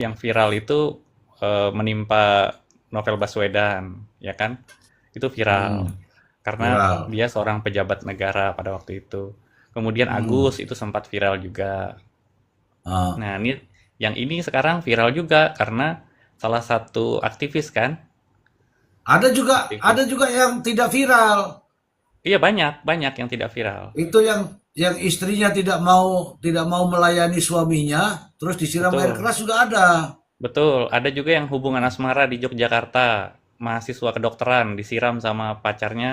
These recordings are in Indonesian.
yang viral itu menimpa Novel Baswedan, ya kan? Itu Hmm, viral karena viral. dia seorang pejabat negara pada waktu itu. Kemudian Hmm. Agus itu sempat viral juga. Ah. Nah, yang ini sekarang viral juga karena salah satu aktivis kan, Ada aktivis. juga yang tidak viral. Iya banyak, banyak yang tidak viral. Itu yang istrinya tidak mau melayani suaminya, terus disiram air Betul, keras juga ada. betul. Ada juga yang hubungan asmara di Yogyakarta, mahasiswa kedokteran disiram sama pacarnya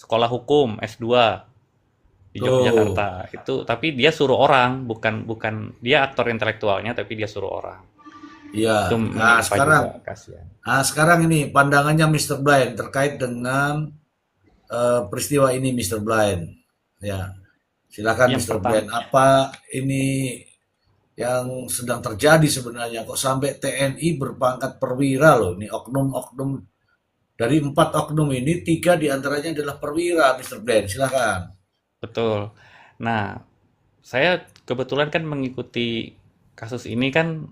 sekolah hukum S2 di Tuh. Yogyakarta. Itu tapi dia suruh orang, bukan bukan dia aktor intelektualnya tapi dia suruh orang. Iya. Itu Nah, menimpa sekarang juga, kasihan. sekarang ini pandangannya Mr. Blind terkait dengan peristiwa ini, Mr. Blind. Ya, silakan Yang Mr. pertama, Blind. Apa ini yang sedang terjadi sebenarnya? Kok sampai TNI berpangkat perwira loh? Ini oknum-oknum, dari 4 oknum ini 3 diantaranya adalah perwira, Mr. Blind. Silakan. betul. Nah, saya kebetulan kan mengikuti kasus ini kan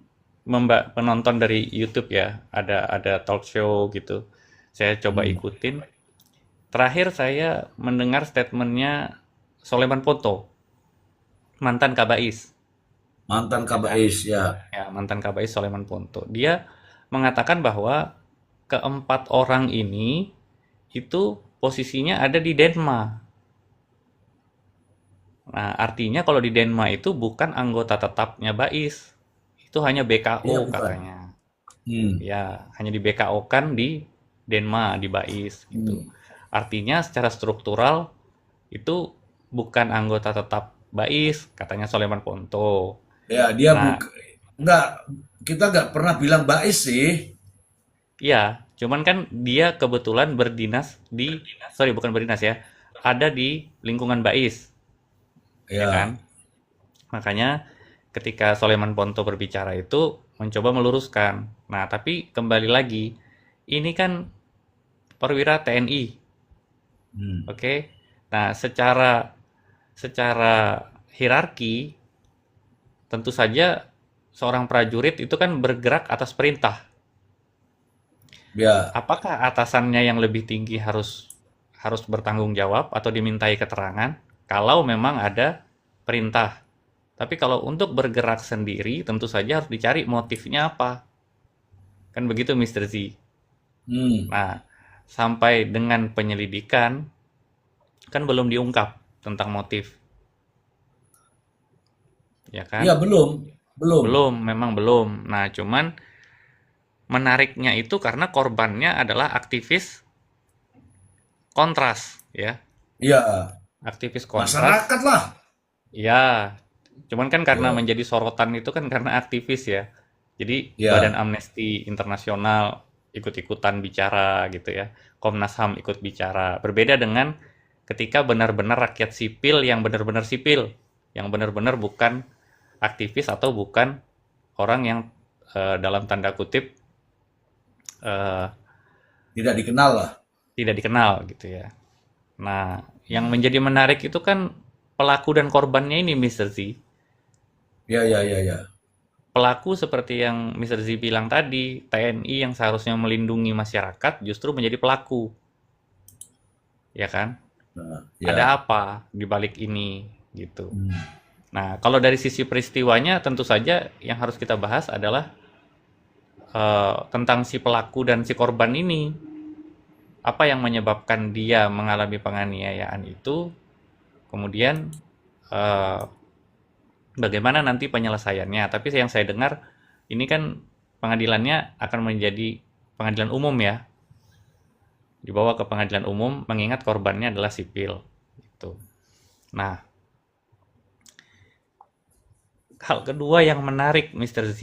penonton dari YouTube ya, ada talk show gitu. Saya coba Hmm. ikutin. Terakhir saya mendengar statementnya Soleman Ponto, mantan Kabais, Mantan ya kan? Kabais ya. Ya, mantan Kabais Soleman Ponto. Dia mengatakan bahwa keempat orang ini itu posisinya ada di Denma. Nah, artinya kalau di Denma itu bukan anggota tetapnya Bais. Itu hanya BKO Iya bukan. katanya. Hmm. Ya, hanya di BKO kan di Denma, di Bais gitu. Hmm. Artinya secara struktural itu bukan anggota tetap Bais, katanya Soleman Ponto. Ya dia Nah, nggak, kita nggak pernah bilang Bais sih. iya, cuman kan dia kebetulan berdinas di, sorry bukan berdinas ya, ada di lingkungan Bais, ya kan? Ya, Makanya ketika Soleman Ponto berbicara itu mencoba meluruskan. Nah, tapi kembali lagi, ini kan perwira TNI, hmm. oke? Nah, secara secara hierarki tentu saja seorang prajurit itu kan bergerak atas perintah. Ya, Apakah atasannya yang lebih tinggi harus harus bertanggung jawab atau dimintai keterangan kalau memang ada perintah? Tapi kalau untuk bergerak sendiri, tentu saja harus dicari motifnya apa. Kan begitu, Mister Z. hmm. Nah, sampai dengan penyelidikan, kan belum diungkap tentang motif, ya Ya kan? belum, belum. Belum, memang belum. Nah, cuman menariknya itu karena korbannya adalah aktivis kontras, ya. Ya, Aktivis kontras, masyarakat lah. ya. Cuman kan karena Ya, menjadi sorotan itu kan karena aktivis ya. Jadi Badan ya, Amnesty Internasional ikut-ikutan bicara gitu ya. Komnas HAM ikut bicara. Berbeda dengan ketika benar-benar rakyat sipil yang benar-benar sipil, yang benar-benar bukan aktivis atau bukan orang yang dalam tanda kutip eh, tidak dikenal lah. tidak dikenal gitu ya. Nah, yang menjadi menarik itu kan pelaku dan korbannya ini, Mister Z. Ya, ya, ya, ya. Pelaku seperti yang Mister Z bilang tadi, TNI yang seharusnya melindungi masyarakat justru menjadi pelaku, ya kan? Nah, Ada ya. apa di balik ini gitu. Hmm. Nah, kalau dari sisi peristiwanya tentu saja yang harus kita bahas adalah tentang si pelaku dan si korban ini. Apa yang menyebabkan dia mengalami penganiayaan itu, kemudian eh, bagaimana nanti penyelesaiannya. Tapi yang saya dengar ini kan pengadilannya akan menjadi pengadilan umum ya, dibawa ke pengadilan umum mengingat korbannya adalah sipil. Gitu. Nah, hal kedua yang menarik Mister Z,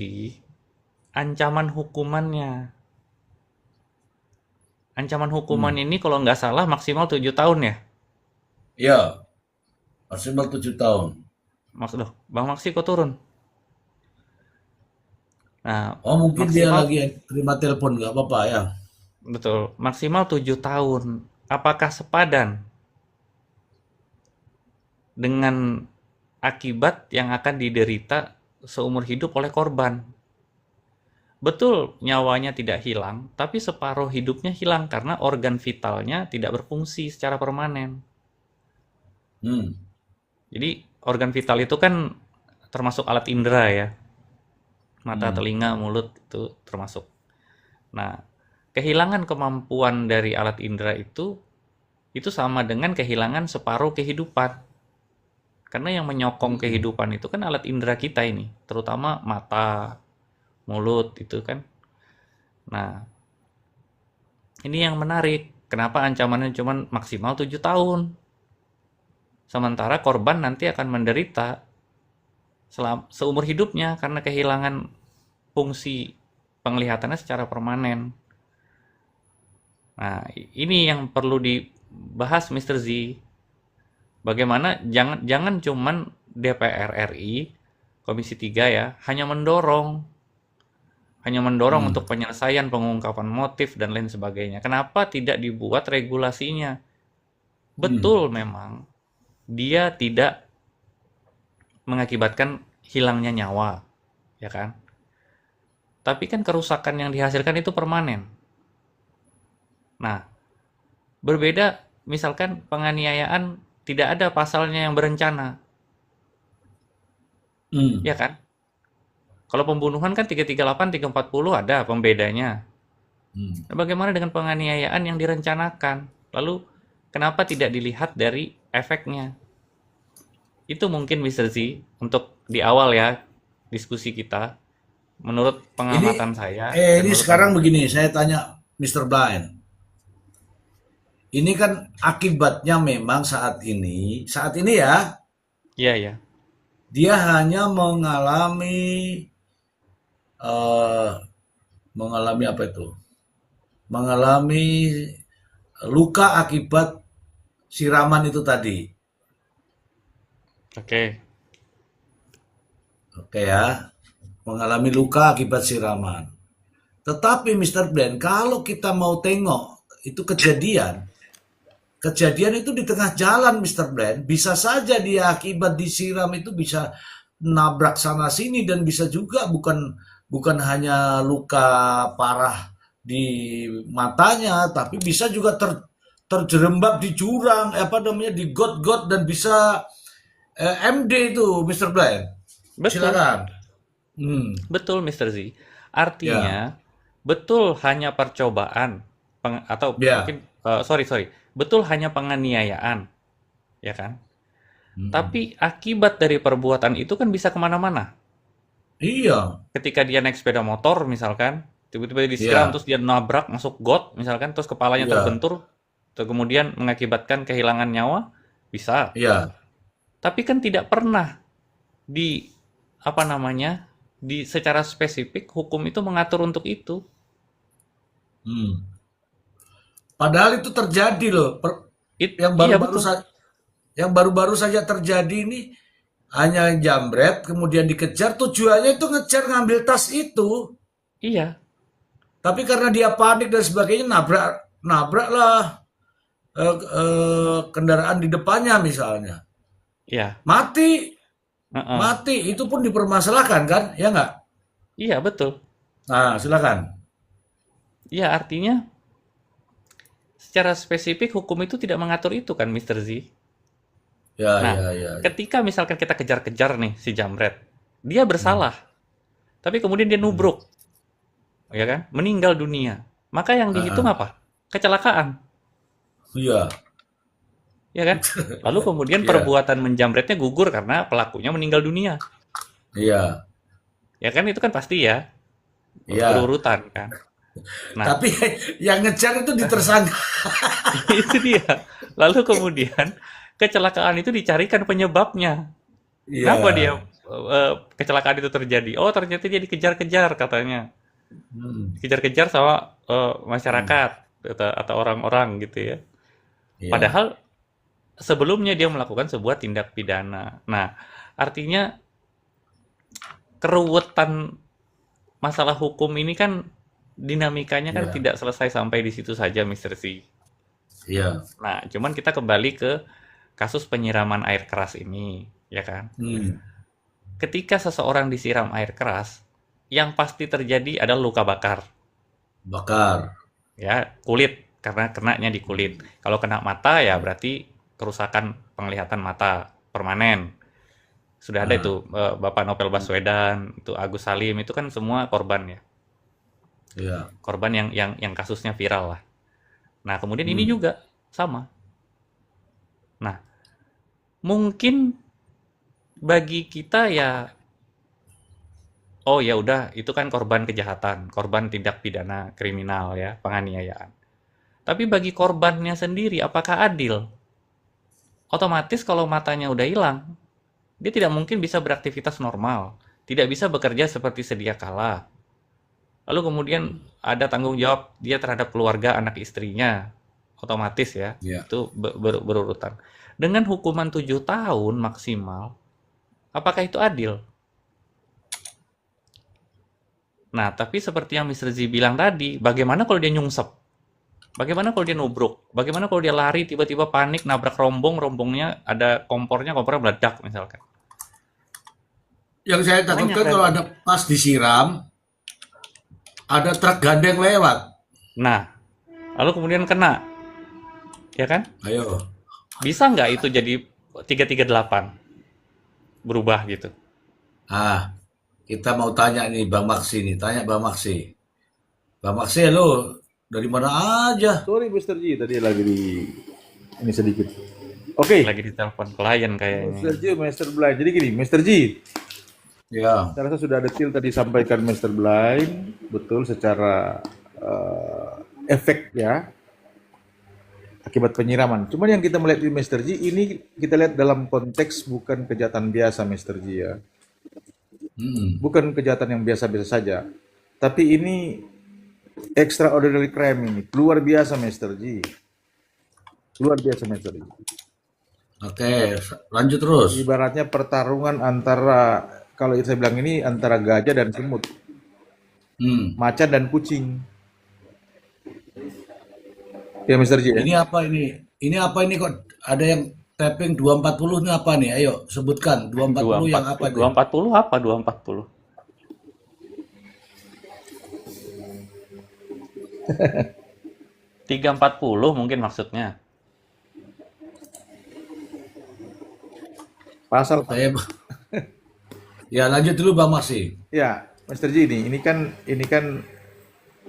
ancaman hukumannya. Ancaman hukuman Hmm. ini kalau nggak salah maksimal 7 tahun ya. Ya, maksimal 7 tahun. Maksud loh, Bang Maksi kok turun? Nah, Oh, mungkin dia maksimal lagi terima telepon, nggak apa-apa ya. betul, maksimal 7 tahun. Apakah sepadan dengan akibat yang akan diderita seumur hidup oleh korban? betul nyawanya tidak hilang, tapi separuh hidupnya hilang karena organ vitalnya tidak berfungsi secara permanen. Hmm. Jadi organ vital itu kan termasuk alat indera ya, mata, Hmm. telinga, mulut itu termasuk. Nah, kehilangan kemampuan dari alat indera itu sama dengan kehilangan separuh kehidupan. Karena yang menyokong Hmm. kehidupan itu kan alat indera kita ini, terutama mata, mulut itu kan. Nah, ini yang menarik. Kenapa ancamannya cuma maksimal 7 tahun? Sementara korban nanti akan menderita seumur hidupnya karena kehilangan fungsi penglihatannya secara permanen. Nah, ini yang perlu dibahas Mr. Z. Bagaimana jangan jangan cuman DPR RI, Komisi 3 ya, hanya mendorong Hmm. untuk penyelesaian pengungkapan motif dan lain sebagainya. Kenapa tidak dibuat regulasinya? Hmm. Betul memang dia tidak mengakibatkan hilangnya nyawa, ya kan? Tapi kan kerusakan yang dihasilkan itu permanen. Nah, berbeda misalkan penganiayaan tidak ada pasalnya yang berencana, Hmm. ya kan? Kalau pembunuhan kan 338, 340 ada pembedanya. Hmm. Nah, bagaimana dengan penganiayaan yang direncanakan? Lalu kenapa tidak dilihat dari efeknya? Itu mungkin Mr. Z untuk di awal ya diskusi kita. Menurut Ini pengamatan saya dan ini menurut sekarang penelitian. begini, saya tanya Mr. Blind. Ini kan akibatnya memang saat ini ya, Iya ya. dia hanya eh, mengalami apa itu? Mengalami luka akibat siraman itu tadi. Oke. Oke ya, mengalami luka akibat siraman. Tetapi Mr. Blend, kalau kita mau tengok itu kejadian itu di tengah jalan Mr. Blend, bisa saja dia akibat disiram itu bisa nabrak sana sini dan bisa juga bukan bukan hanya luka parah di matanya, tapi bisa juga terjerembab di jurang, apa namanya di got-got dan bisa MD itu Mr. Blend. Betul. Silakan. Hmm, Betul Mr. Z. ya, Artinya betul hanya percobaan atau ya. mungkin sorry, betul hanya penganiayaan, ya kan? Hmm. Tapi akibat dari perbuatan itu kan bisa kemana-mana. Iya, Ketika dia naik sepeda motor misalkan, tiba-tiba dia disiram iya, terus dia nabrak masuk got misalkan, terus kepalanya iya, terbentur, terus kemudian mengakibatkan kehilangan nyawa, bisa. iya. Tapi kan tidak pernah di apa namanya di secara spesifik hukum itu mengatur untuk itu. Hmm. Padahal itu terjadi loh. Yang Iya baru-baru betul. saja yang baru-baru saja terjadi ini hanya jambret, kemudian dikejar. Tujuannya itu ngejar ngambil tas itu. Iya, Tapi karena dia panik dan sebagainya, nabraklah kendaraan di depannya misalnya. iya, Mati, heeh. mati. Itu pun dipermasalahkan kan? Ya nggak? Iya betul. Nah, silakan. Iya artinya secara spesifik hukum itu tidak mengatur itu kan Mister Z. Ya, Nah, ya, ya, ya. ketika misalkan kita kejar-kejar nih si Jamret, dia Hmm. bersalah, tapi kemudian dia Hmm. nubruk, ya kan? Meninggal dunia. Maka yang Ah, dihitung ah. apa? Kecelakaan, Iya, ya kan? Lalu kemudian iya, perbuatan menjamretnya gugur karena pelakunya meninggal dunia. iya, Ya kan itu kan pasti ya, iya. berurutan kan. Nah, Tapi yang ngejar itu ditersangka. itu dia. Lalu kemudian kecelakaan itu dicarikan penyebabnya. Iya. Kenapa dia kecelakaan itu terjadi? Oh, ternyata dia dikejar-kejar katanya. Hmm. Dikejar-kejar sama Hmm. masyarakat atau orang-orang gitu ya. Iya. Padahal sebelumnya dia melakukan sebuah tindak pidana. Nah, artinya keruwetan masalah hukum ini kan dinamikanya kan Iya. tidak selesai sampai di situ saja, Mister C. Iya. Nah, cuman kita kembali ke kasus penyiraman air keras ini, ya kan? Hmm. Ketika seseorang disiram air keras, yang pasti terjadi adalah luka bakar, Bakar. ya, kulit, karena kenanya di kulit. Kalau kena mata ya berarti kerusakan penglihatan mata permanen. Sudah ada Ah, itu Bapak Novel Baswedan, itu Agus Salim, itu kan semua korban ya. iya. Korban yang kasusnya viral lah. Nah, kemudian ini Hmm. juga sama. Nah, mungkin bagi kita ya, oh ya udah itu kan korban kejahatan, korban tindak pidana kriminal ya, penganiayaan. Tapi bagi korbannya sendiri apakah adil? Otomatis kalau matanya udah hilang, dia tidak mungkin bisa beraktivitas normal, tidak bisa bekerja seperti sedia kala. Lalu kemudian ada tanggung jawab dia terhadap keluarga, anak istrinya, otomatis ya, Ya. itu berurutan. Dengan hukuman 7 tahun maksimal, apakah itu adil? Nah, tapi seperti yang Mr. Z bilang tadi, bagaimana kalau dia nyungsep? Bagaimana kalau dia nubruk? Bagaimana kalau dia lari tiba-tiba panik nabrak rombong, rombongnya ada kompornya meledak misalkan. Yang saya Banyak takutkan kalau nanti. ada pas disiram, ada truk gandeng lewat. Nah, lalu kemudian kena, ya kan? Ayo. Bisa nggak itu jadi 338 berubah gitu? Ah, kita mau tanya nih Bang Maksi nih. Tanya Bang Maksi. Bang Maksi, lo dari mana aja? Sorry Mr. G, tadi lagi di ini sedikit. Oke, Lagi di telepon klien kayaknya Mr. ini. G, Mr. Blind. Jadi gini, Mr. G, Ya. saya rasa sudah detail tadi sampaikan Mr. Blind, betul secara efek ya akibat penyiraman. Cuman yang kita melihat di Mr. G ini kita lihat dalam konteks bukan kejahatan biasa Mr. G ya, Hmm. bukan kejahatan yang biasa-biasa saja, tapi ini extraordinary crime ini luar biasa Mr. G, luar biasa Mr. G. Oke, lanjut terus. Ibaratnya pertarungan antara, kalau saya bilang ini antara gajah dan semut, Hmm. macan dan kucing. Ya Mr. J ya. Ini apa ini? Ini apa ini kok ada yang tapping 240 ini apa nih? Ayo sebutkan 240 yang apa 240, nih? 240 apa 240? 340 mungkin maksudnya. Pasal Saya ya lanjut dulu Bang Maksi. ya Mr. J ini kan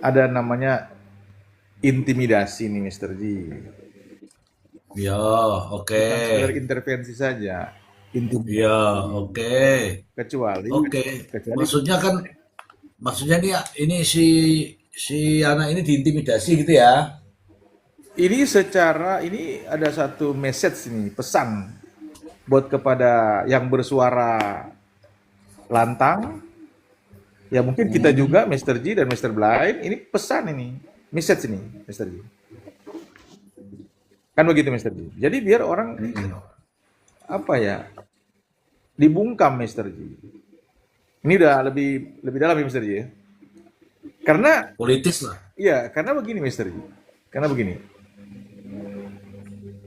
ada namanya intimidasi nih Mr. J. Ya, oke. Bukan sekedar intervensi saja. Intimidasi Ya, oke. kecuali Oke. kecuali Maksudnya nih ini si si anak ini diintimidasi gitu ya. ini ada satu message nih, pesan buat kepada yang bersuara lantang. Ya mungkin kita juga Mr. G dan Mr. Blind ini pesan ini, message ini Mr. G. Kan begitu Mr. G. Jadi biar orang apa ya, dibungkam Mr. G. Ini udah lebih lebih dalam ya Mr. G ya. Karena Politis lah. karena begini Mr. G. Karena begini.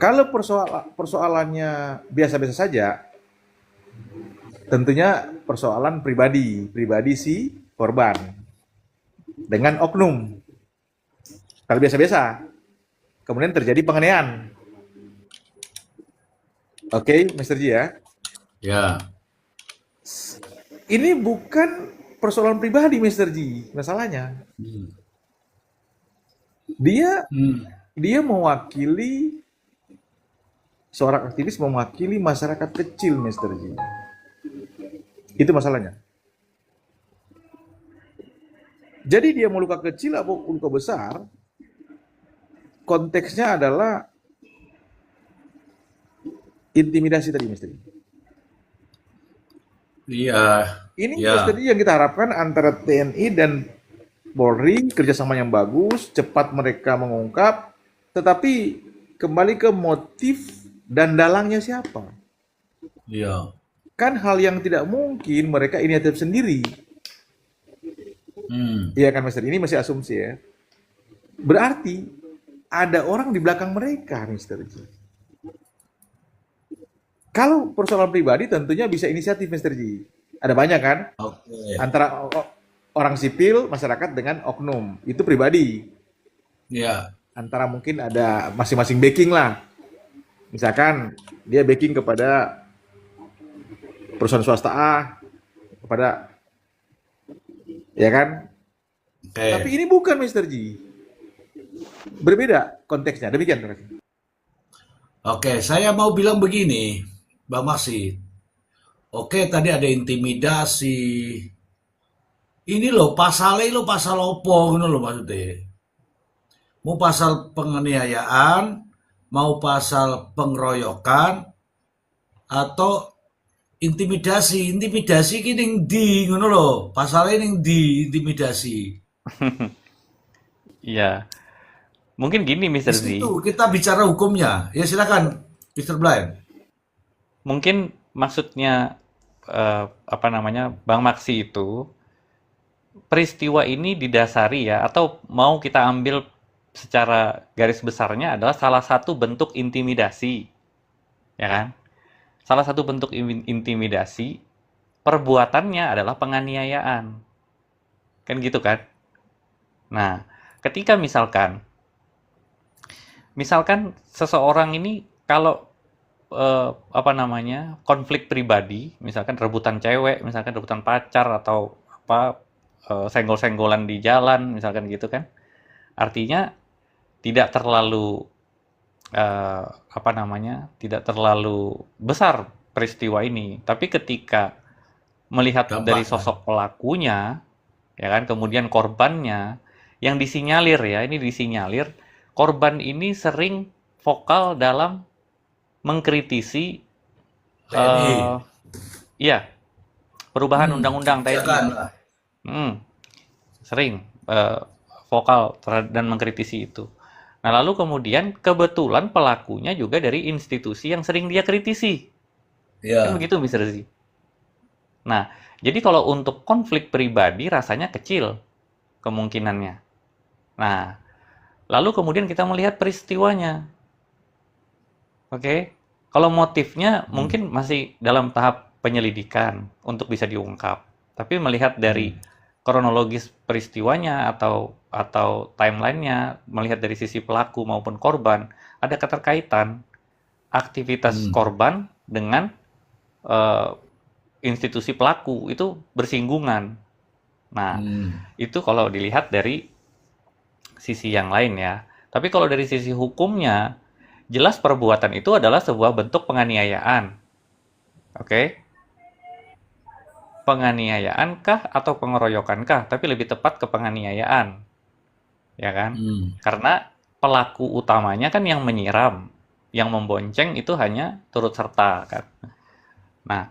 Kalau persoalannya biasa-biasa saja, tentunya persoalan pribadi si korban dengan oknum. Kalau biasa-biasa, kemudian terjadi penganiayaan. Oke, Mr. G ya. Ya. Ini bukan persoalan pribadi Mr. G, masalahnya. Hmm. Dia Hmm. dia mewakili seorang aktivis mewakili masyarakat kecil Mr. G. Itu masalahnya. Jadi dia mau luka kecil atau luka besar, konteksnya adalah intimidasi tadi Mr. G. Iya. Ini Ya. Mr. G yang kita harapkan antara TNI dan Polri kerjasama yang bagus, cepat mereka mengungkap, tetapi kembali ke motif dan dalangnya siapa. Iya. Kan hal yang tidak mungkin mereka inisiatif sendiri. Hmm. Iya kan Mister, ini masih asumsi ya. Berarti ada orang di belakang mereka Mister. Kalau persoalan pribadi tentunya bisa inisiatif Mister Ji. Ada banyak kan? Oke. Antara orang sipil, masyarakat dengan oknum. Itu pribadi. Ya. Antara mungkin ada masing-masing backing lah. Misalkan dia backing kepada perusahaan swasta A, kepada, ya kan? Tapi Oke. ini bukan Mr. G. Berbeda konteksnya. Demikian. Terima kasih. Oke, saya mau bilang begini, Bang Maksi. Oke, tadi ada intimidasi. Ini loh, pasalnya lo pasal opo, ngono loh maksudnya. Mau pasal penganiayaan, mau pasal pengeroyokan, atau intimidasi. Intimidasi kini di, ngono loh. Pasalnya ning di intimidasi. Iya, mungkin gini Di Mr. Z. situ kita bicara hukumnya. Ya silakan, Mr. Blind. Mungkin maksudnya apa namanya, Bang Maksi itu peristiwa ini didasari ya, atau mau kita ambil secara garis besarnya adalah salah satu bentuk intimidasi, ya kan? Salah satu bentuk intimidasi, perbuatannya adalah penganiayaan, kan gitu kan? Nah, ketika misalkan seseorang ini kalau apa namanya, konflik pribadi, misalkan rebutan cewek, misalkan rebutan pacar atau apa, senggol-senggolan di jalan, misalkan gitu kan, artinya tidak terlalu apa namanya, tidak terlalu besar peristiwa ini. Tapi ketika melihat dari Dampaknya. sosok pelakunya, ya kan, kemudian korbannya, yang disinyalir ya, ini disinyalir, korban ini sering vokal dalam mengkritisi TNI. ya perubahan undang-undang Silakan TNI. lah. Sering vokal dan mengkritisi itu. Nah, lalu kemudian kebetulan pelakunya juga dari institusi yang sering dia kritisi. Kan Ya. begitu, Mr. Z. Nah, jadi kalau untuk konflik pribadi rasanya kecil kemungkinannya. Nah, lalu kemudian kita melihat peristiwanya. Oke, kalau motifnya mungkin masih dalam tahap penyelidikan untuk bisa diungkap. Tapi melihat dari kronologis peristiwanya atau timelinenya, melihat dari sisi pelaku maupun korban, ada keterkaitan aktivitas korban dengan institusi pelaku itu bersinggungan. Nah, itu kalau dilihat dari sisi yang lain ya. Tapi kalau dari sisi hukumnya, jelas perbuatan itu adalah sebuah bentuk penganiayaan. Oke? Penganiayaankah atau pengeroyokankah? Tapi lebih tepat ke penganiayaan. Ya kan? Karena pelaku utamanya kan yang menyiram, yang membonceng itu hanya turut serta kan. Nah,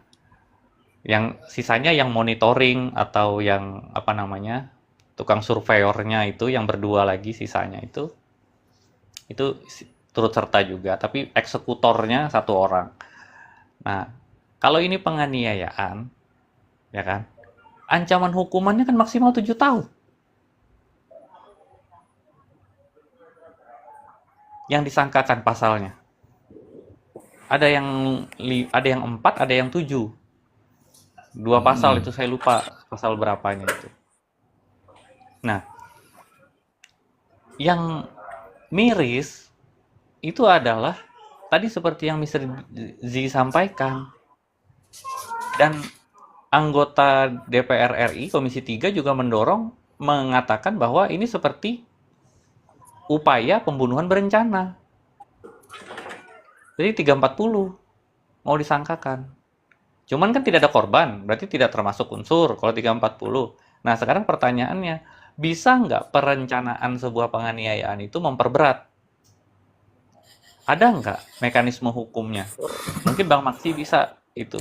yang sisanya yang monitoring atau yang apa namanya, tukang surveyornya itu yang berdua lagi sisanya itu turut serta juga, tapi eksekutornya satu orang. Nah, kalau ini penganiayaan, ya kan, ancaman hukumannya kan maksimal 7 tahun. Yang disangkakan pasalnya. Ada yang 4, ada yang 7. 2 pasal itu saya lupa pasal berapanya itu. Nah, yang miris itu adalah tadi seperti yang Mr. Z sampaikan. Dan anggota DPR RI Komisi 3 juga mengatakan bahwa ini seperti upaya pembunuhan berencana. Jadi 340 mau disangkakan. Cuman kan tidak ada korban, berarti tidak termasuk unsur kalau 340. Nah, sekarang pertanyaannya, bisa nggak perencanaan sebuah penganiayaan itu memperberat? Ada nggak mekanisme hukumnya? Mungkin Bang Maksi bisa itu.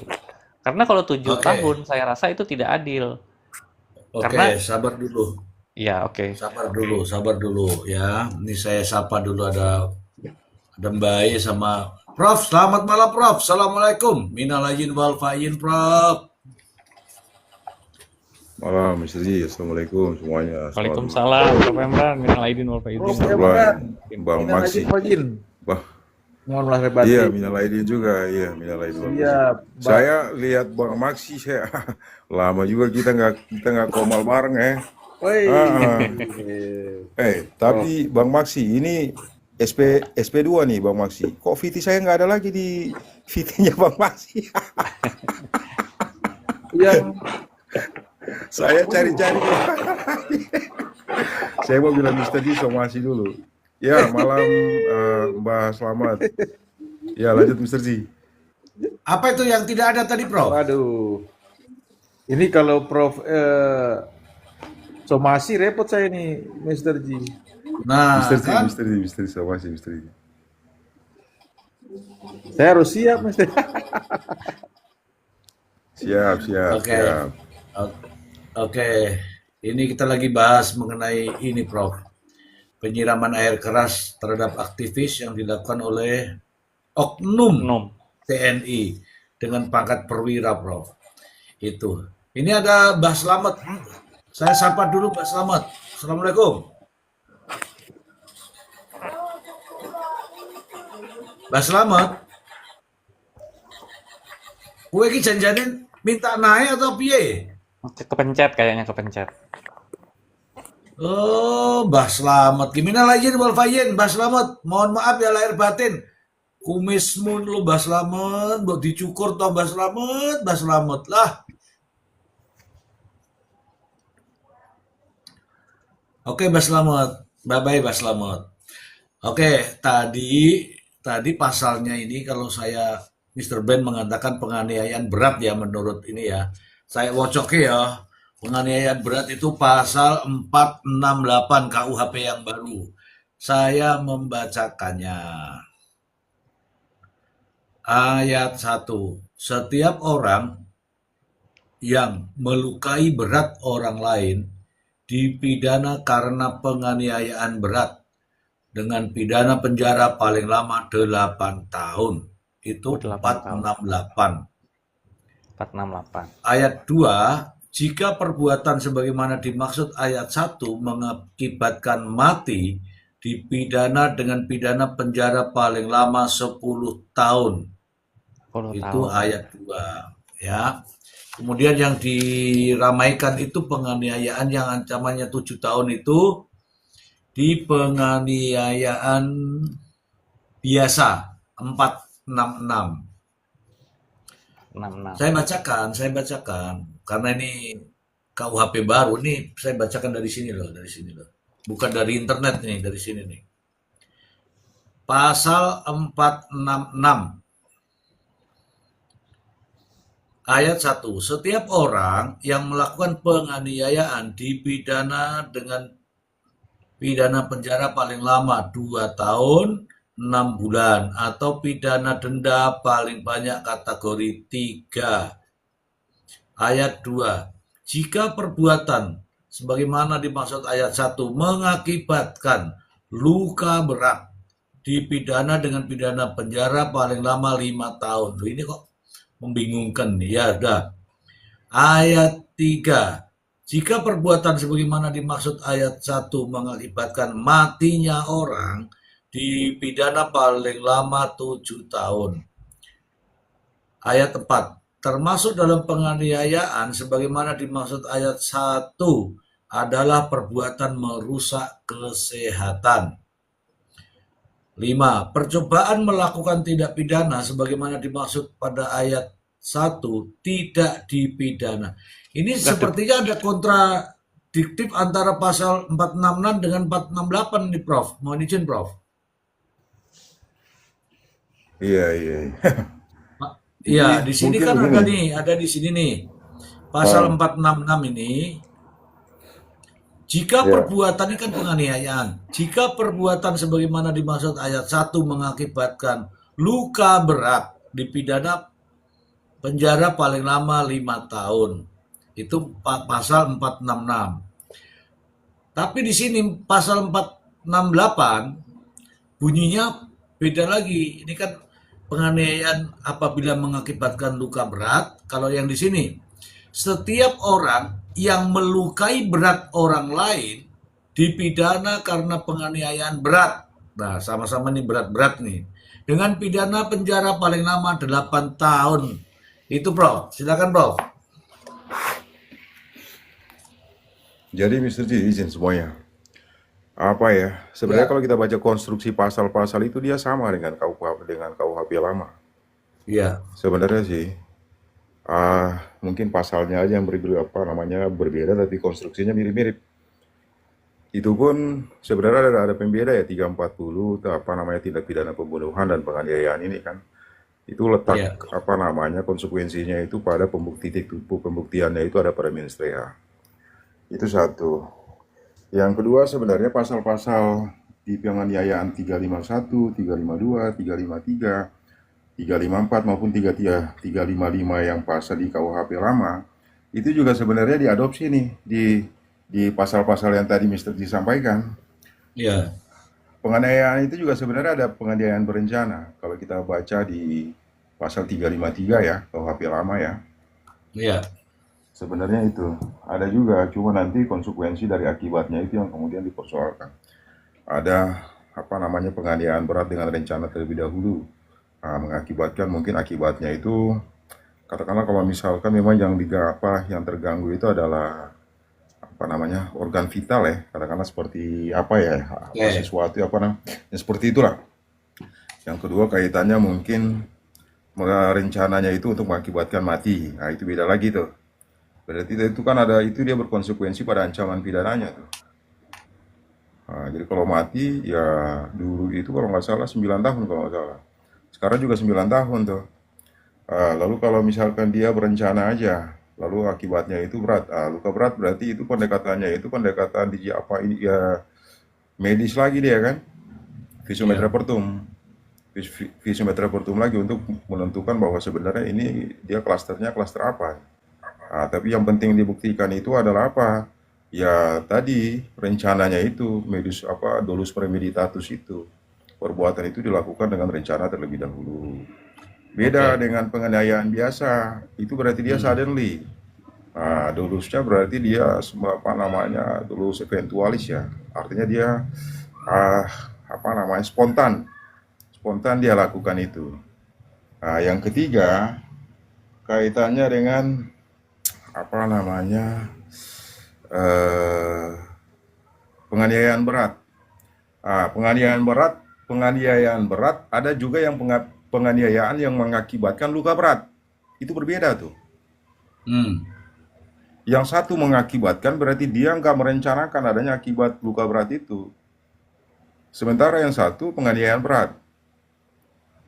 Karena kalau 7 tahun, saya rasa itu tidak adil. Karena, sabar dulu. ya oke. Sabar dulu ya. Ini saya sapa dulu ada Mbak sama Prof. Selamat malam Prof. Assalamualaikum. Minal aidin wal faizin Prof. Malam, Mr. Ji. Assalamualaikum semuanya. Waalaikumsalam, Prof. Emran. Minal aidin wal faizin. Mr. Blind, Bang Maksi. Mohon lahir Iya, batin. minal aidin juga. Iya, minal aidin wal faizin. Siap, Mbak. Saya lihat Bang Maksi, saya lama juga kita nggak komal bareng ya. Woi. Tapi Bang Maksi ini SP2 nih Bang Maksi. Kok VT saya nggak ada lagi di VT-nya Bang Maksi? Yang Saya cari-cari. Saya mau bilang Mr. Ji somasi dulu. Ya, malam Mbak Slamet. Ya, lanjut Mr. Ji. Apa itu yang tidak ada tadi, Prof? waduh. Ini kalau Prof somasi repot saya nih, Mr. Ji. Nah, kan Mr. Ji, somasi Mr. Ji. Saya harus siap, Mr. Siap. oke. Oke, ini kita lagi bahas mengenai ini, Prof. Penyiraman air keras terhadap aktivis yang dilakukan oleh oknum Oknum. TNI dengan pangkat perwira, Prof. Itu. Ini ada Mbah Slamet. Saya sapa dulu Mbah Slamet. Assalamualaikum. Mbah Slamet, kowe iki janjane minta naik atau piye? Kayaknya kepencet. Oh, Mbah Slamet. Gimana lagi wal fayin, Mbah Slamet? Mohon maaf ya lahir batin. Kumismu lu Mbah Slamet, mbok dicukur toh Mbah Slamet, Mbah Slamet lah. Oke, Mbah Slamet. Bye-bye, Mbah Slamet. Oke, tadi pasalnya ini kalau saya Mr. Ben mengatakan penganiayaan berat ya menurut ini ya. Saya wocoke ya. Penganiayaan berat itu pasal 468 KUHP yang baru. Saya membacakannya. Ayat 1. Setiap orang yang melukai berat orang lain dipidana karena penganiayaan berat dengan pidana penjara paling lama 8 tahun. Itu 8 tahun. 468. 468. Ayat 2, jika perbuatan sebagaimana dimaksud ayat 1 mengakibatkan mati, dipidana dengan pidana penjara paling lama 10 tahun. 10 Itu tahun. ayat 2. Ya. Kemudian yang diramaikan itu penganiayaan yang ancamannya 7 tahun itu di penganiayaan biasa 466. 66. Saya bacakan karena ini KUHP baru nih, saya bacakan dari sini loh. Bukan dari internet nih, dari sini nih. Pasal 466 ayat 1. Setiap orang yang melakukan penganiayaan dipidana dengan pidana penjara paling lama 2 tahun 6 bulan atau pidana denda paling banyak kategori 3. Ayat 2. Jika perbuatan sebagaimana dimaksud ayat 1 mengakibatkan luka berat, dipidana dengan pidana penjara paling lama 5 tahun. Loh, ini kok membingungkan nih. Ya udah. Ayat 3. Jika perbuatan sebagaimana dimaksud ayat 1 mengakibatkan matinya orang, dipidana paling lama 7 tahun. Ayat 4. Termasuk dalam penganiayaan sebagaimana dimaksud ayat 1 adalah perbuatan merusak kesehatan. 5. Percobaan melakukan tindak pidana sebagaimana dimaksud pada ayat 1 tidak dipidana. Ini sepertinya ada kontradiktif antara pasal 466 dengan 468 nih, Prof. Mohon izin, Prof. Iya. Iya, di sini Mungkin kan begini. ada di sini nih. Pasal 466 ini, jika Ya. perbuatan ini kan penganiayaan. Jika perbuatan sebagaimana dimaksud ayat 1 mengakibatkan luka berat, dipidana penjara paling lama 5 tahun. Itu pasal 466. Tapi di sini pasal 468 bunyinya beda lagi. Ini kan penganiayaan apabila mengakibatkan luka berat. Kalau yang di sini, setiap orang yang melukai berat orang lain dipidana karena penganiayaan berat. Nah, sama-sama nih berat-berat nih. dengan pidana penjara paling lama 8 tahun. Itu Prof, silakan Prof. Jadi Mr. Ji izin semuanya. Apa ya? Sebenarnya Ya, kalau kita baca konstruksi pasal-pasal itu dia sama dengan KUHP lama. ya, Sebenarnya sih mungkin pasalnya aja yang berbeda tapi konstruksinya mirip-mirip. Itu pun sebenarnya ada pembeda ya 340 tindak pidana pembunuhan dan penganiayaan ini kan. Itu ya, letak konsekuensinya itu pada pembuktiannya itu ada pada mens rea. Itu satu. Yang kedua sebenarnya pasal-pasal di penganiayaan 351, 352, 353, 354 maupun 355 yang pasal di KUHP lama itu juga sebenarnya diadopsi nih di pasal-pasal yang tadi Mr. disampaikan. ya, Penganiayaan itu juga sebenarnya ada penganiayaan berencana. Kalau kita baca di pasal 353 ya, KUHP lama ya. ya. Sebenarnya itu ada juga, cuma nanti konsekuensi dari akibatnya itu yang kemudian dipersoalkan. Ada penganiayaan berat dengan rencana terlebih dahulu. Mengakibatkan mungkin akibatnya itu katakanlah kalau misalkan memang yang terganggu itu adalah organ vital ya, katakanlah seperti Oke. sesuatu ya seperti itulah. Yang kedua kaitannya mungkin rencananya itu untuk mengakibatkan mati. Nah, itu beda lagi tuh. Berarti itu kan itu dia berkonsekuensi pada ancaman pidananya tuh. Nah, jadi kalau mati ya dulu itu kalau nggak salah 9 tahun kalau nggak salah. Sekarang juga 9 tahun tuh. Lalu kalau misalkan dia berencana aja, lalu akibatnya itu berat. Luka berat berarti itu pendekatannya itu pendekatan di medis lagi dia kan. Visum et Ya, repertum. Visum et repertum lagi untuk menentukan bahwa sebenarnya ini dia klaster apa. Tapi yang penting dibuktikan itu adalah apa? Ya tadi rencananya itu dolus premeditatus itu. Perbuatan itu dilakukan dengan rencana terlebih dahulu. Beda oke. dengan penganiayaan biasa, itu berarti dia suddenly. Dolusnya berarti dia dolus eventualis ya. Artinya dia spontan. Spontan dia lakukan itu. Yang ketiga kaitannya dengan eh, penganiayaan berat. Penganiayaan berat ada juga yang penganiayaan yang mengakibatkan luka berat. Itu berbeda tuh. Hmm. Yang satu mengakibatkan berarti dia nggak merencanakan adanya akibat luka berat itu. Sementara yang satu penganiayaan berat.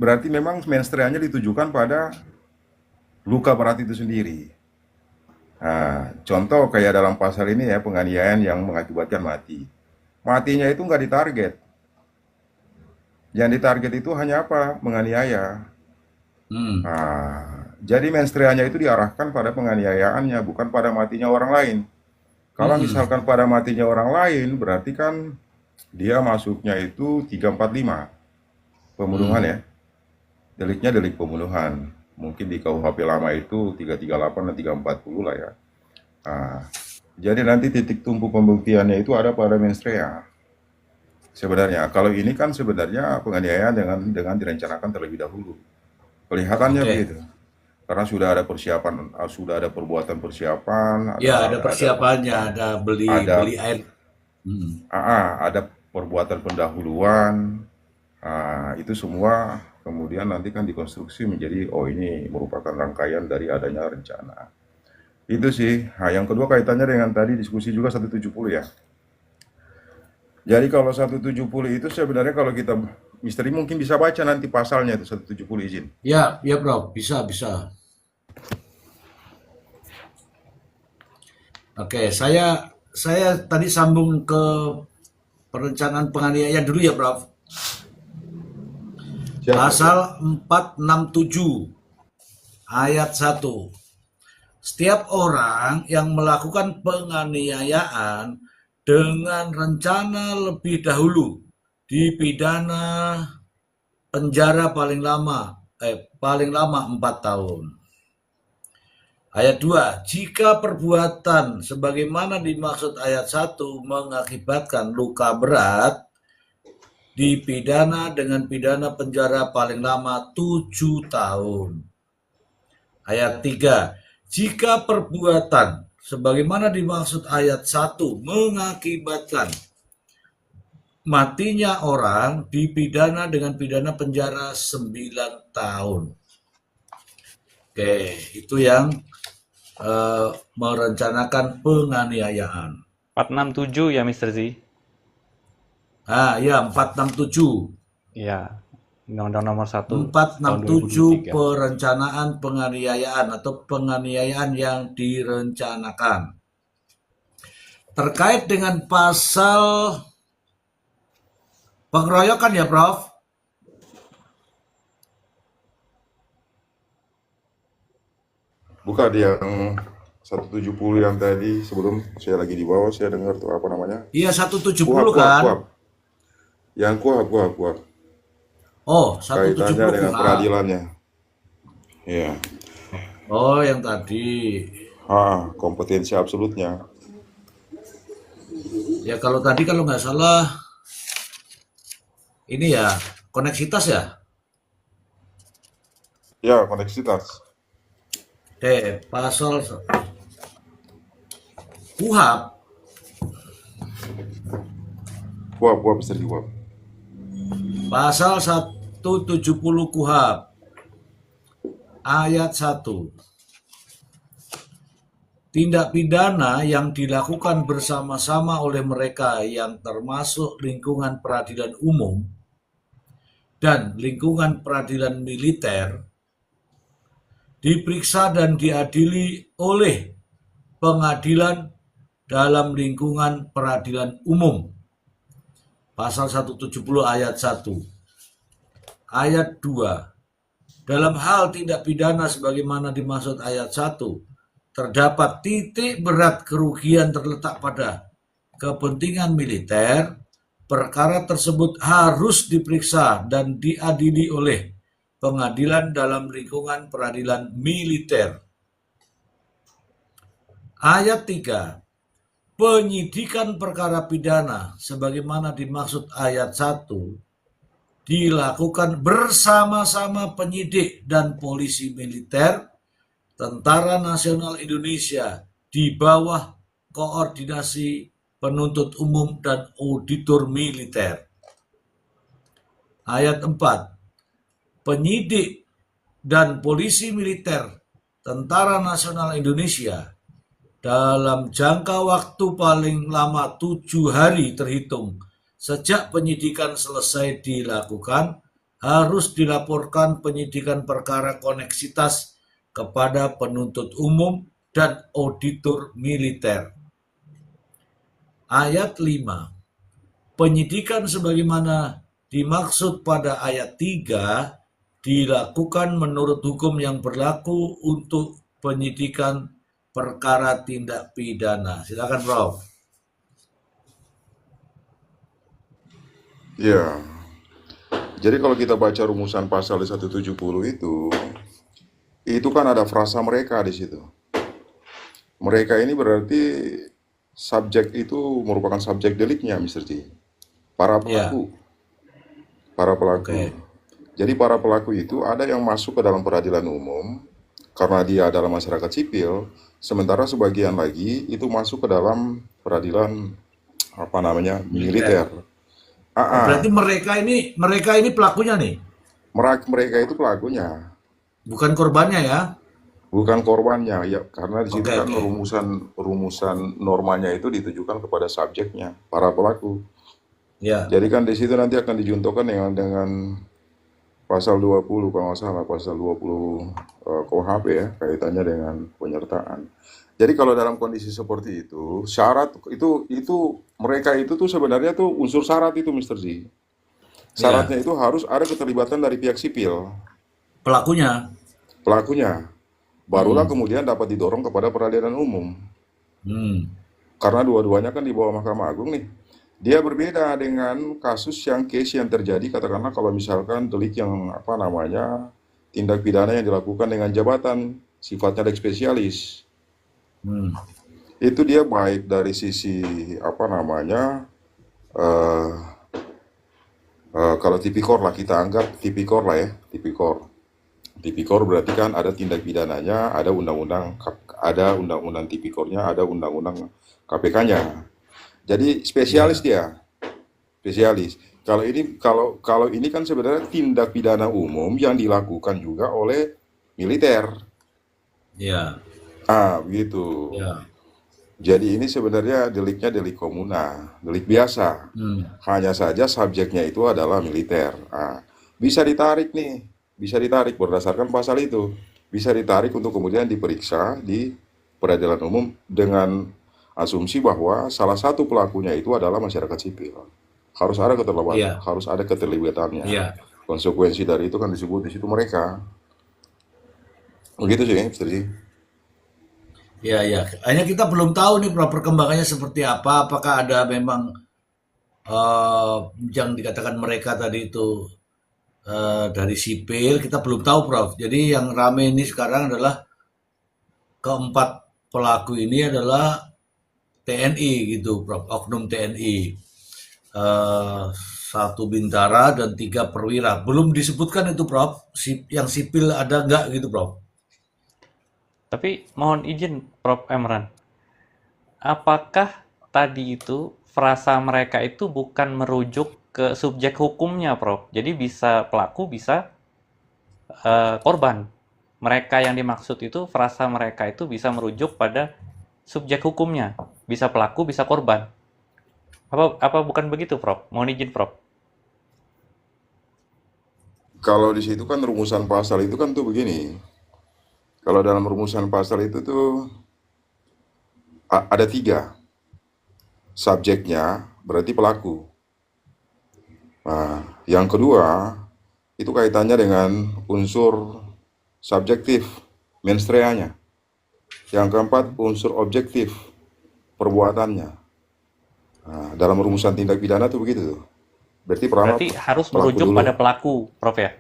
Berarti memang mens rea-nya ditujukan pada luka berat itu sendiri. Contoh kayak dalam pasal ini ya, penganiayaan yang mengakibatkan mati. Matinya itu nggak ditarget. Yang ditarget itu hanya apa? Menganiaya. Hmm. Jadi mens rea-nya itu diarahkan pada penganiayaannya, bukan pada matinya orang lain. Kalau Hmm. misalkan pada matinya orang lain, berarti kan dia masuknya itu 345 pembunuhan Hmm. ya. Deliknya delik pembunuhan. Mungkin di KUHP lama itu 338 dan 340 lah ya. Jadi nanti titik tumpu pembuktiannya itu ada pada mens rea. Sebenarnya, kalau ini kan sebenarnya penganiayaan dengan direncanakan terlebih dahulu. Kelihatannya Oke. begitu. Karena sudah ada persiapan, sudah ada perbuatan persiapan, Ya, ada persiapannya, ada beli ada beli air. Hmm. ada perbuatan pendahuluan. Itu semua kemudian nanti kan dikonstruksi menjadi ini merupakan rangkaian dari adanya rencana. Itu sih. Yang kedua kaitannya dengan tadi diskusi juga 170 ya. Jadi kalau 170 itu sebenarnya kalau kita misteri mungkin bisa baca nanti pasalnya itu 170 izin. Ya, ya Bro, bisa. Oke, saya tadi sambung ke perencanaan penganiayaan dulu ya, Prof. Siap, Pasal 467 ayat 1. Setiap orang yang melakukan penganiayaan dengan rencana lebih dahulu dipidana penjara paling lama 4 tahun. Ayat 2, jika perbuatan sebagaimana dimaksud ayat 1 mengakibatkan luka berat, dipidana dengan pidana penjara paling lama 7 tahun. Ayat 3. Jika perbuatan sebagaimana dimaksud ayat 1 mengakibatkan matinya orang, dipidana dengan pidana penjara 9 tahun. Oke, itu yang merencanakan penganiayaan. 467 ya Mr. Z? Ya, 467. Ya, Undang-Undang Nomor 1 tahun 467 2023. perencanaan penganiayaan atau penganiayaan yang direncanakan. Terkait dengan pasal pengeroyokan ya, Prof. Buka di yang 170 yang tadi sebelum saya lagi di bawah saya dengar tuh apa namanya? Iya, Kuhap, 170 kuhap, kan? kuhap. Yang kuhap. Oh, Kaitannya 170 dengan KUHP. peradilannya. Ya. Oh, yang tadi. Kompetensi absolutnya. Ya kalau tadi kalau nggak salah ini ya koneksitas ya. Ya, koneksitas. Pasal KUHP Kuhap, Mr. Kuhap. pasal 170 KUHP ayat 1. Tindak pidana yang dilakukan bersama-sama oleh mereka yang termasuk lingkungan peradilan umum dan lingkungan peradilan militer diperiksa dan diadili oleh pengadilan dalam lingkungan peradilan umum. Pasal 170 ayat 1. Ayat 2. Dalam hal tindak pidana sebagaimana dimaksud ayat 1, terdapat titik berat kerugian terletak pada kepentingan militer, perkara tersebut harus diperiksa dan diadili oleh pengadilan dalam lingkungan peradilan militer. Ayat 3. Penyidikan perkara pidana sebagaimana dimaksud ayat 1 dilakukan bersama-sama penyidik dan polisi militer, Tentara Nasional Indonesia di bawah koordinasi penuntut umum dan auditor militer. Ayat 4. Penyidik dan polisi militer Tentara Nasional Indonesia dalam jangka waktu paling lama 7 hari terhitung sejak penyidikan selesai dilakukan harus dilaporkan penyidikan perkara koneksitas kepada penuntut umum dan auditor militer. Ayat 5. Penyidikan sebagaimana dimaksud pada ayat 3 dilakukan menurut hukum yang berlaku untuk penyidikan perkara tindak pidana. Silakan, Prof. Ya. Jadi kalau kita baca rumusan pasal 170 itu kan ada frasa mereka di situ. Mereka ini berarti subjek itu merupakan subjek deliknya, Mr. T. Para Ya, pelaku. Para pelaku. oke. Jadi para pelaku itu ada yang masuk ke dalam peradilan umum karena dia adalah masyarakat sipil, sementara sebagian lagi itu masuk ke dalam peradilan Militer. militer. Ah, Berarti mereka ini pelakunya nih, mereka itu pelakunya, bukan korbannya ya? bukan korbannya ya, karena di situ Oke, kan oke. rumusan normanya itu ditujukan kepada subjeknya, para pelaku. Ya, Jadi kan di situ nanti akan dijuntokan dengan pasal 20 kalau nggak salah, pasal 20 KUHP ya, kaitannya dengan penyertaan. Jadi kalau dalam kondisi seperti itu, syarat itu mereka itu tuh sebenarnya tuh unsur syarat itu, Mr. Z. ya, Syaratnya itu harus ada keterlibatan dari pihak sipil, pelakunya. pelakunya. Barulah Hmm, kemudian dapat didorong kepada peradilan umum. hmm, Karena dua-duanya kan di bawah Mahkamah Agung nih. Dia berbeda dengan kasus case yang terjadi, katakanlah kalau misalkan delik yang tindak pidana yang dilakukan dengan jabatan sifatnya lex spesialis. hmm. Itu dia baik dari sisi eh, Kalau tipikor lah, kita anggap tipikor lah ya, tipikor. Tipikor berarti kan ada tindak pidananya, ada undang-undang tipikornya, ada undang-undang KPK-nya. Jadi spesialis Ya, dia, spesialis. Kalau ini kan sebenarnya tindak pidana umum yang dilakukan juga oleh militer. ya, Begitu. ya. Jadi ini sebenarnya deliknya delik komuna, delik biasa. Hmm. Hanya saja subjeknya itu adalah militer. Bisa ditarik nih, bisa ditarik berdasarkan pasal itu. Bisa ditarik untuk kemudian diperiksa di peradilan umum dengan asumsi bahwa salah satu pelakunya itu adalah masyarakat sipil. Harus ada keterlibatan, Iya, harus ada keterlibatannya. iya, Konsekuensi dari itu kan disebut di situ mereka. Begitu sih, Mr. Ji. iya, iya. Hanya kita belum tahu nih Prof, perkembangannya seperti apa. Apakah ada memang eh, yang dikatakan mereka tadi itu dari sipil, kita belum tahu Prof. Jadi yang rame ini sekarang adalah keempat pelaku ini adalah TNI gitu Prof, oknum TNI. Eh, satu bintara dan tiga perwira. Belum disebutkan itu Prof, yang sipil ada nggak gitu Prof? Tapi mohon izin Prof. Emran, apakah tadi itu frasa mereka itu bukan merujuk ke subjek hukumnya, Prof? Jadi bisa pelaku, bisa korban. Mereka yang dimaksud itu, frasa mereka itu bisa merujuk pada subjek hukumnya. Bisa pelaku, bisa korban. Apa bukan begitu, Prof? Mohon izin, Prof. Kalau di situ kan rumusan pasal itu kan tuh begini. Kalau dalam rumusan pasal itu tuh ada tiga. Subjeknya berarti pelaku. Yang kedua itu kaitannya dengan unsur subjektif, mens rea-nya. Yang keempat unsur objektif, perbuatannya. Dalam rumusan tindak pidana tuh begitu tuh. Berarti pertama Berarti harus pelaku merujuk dulu. pada pelaku, Prof ya?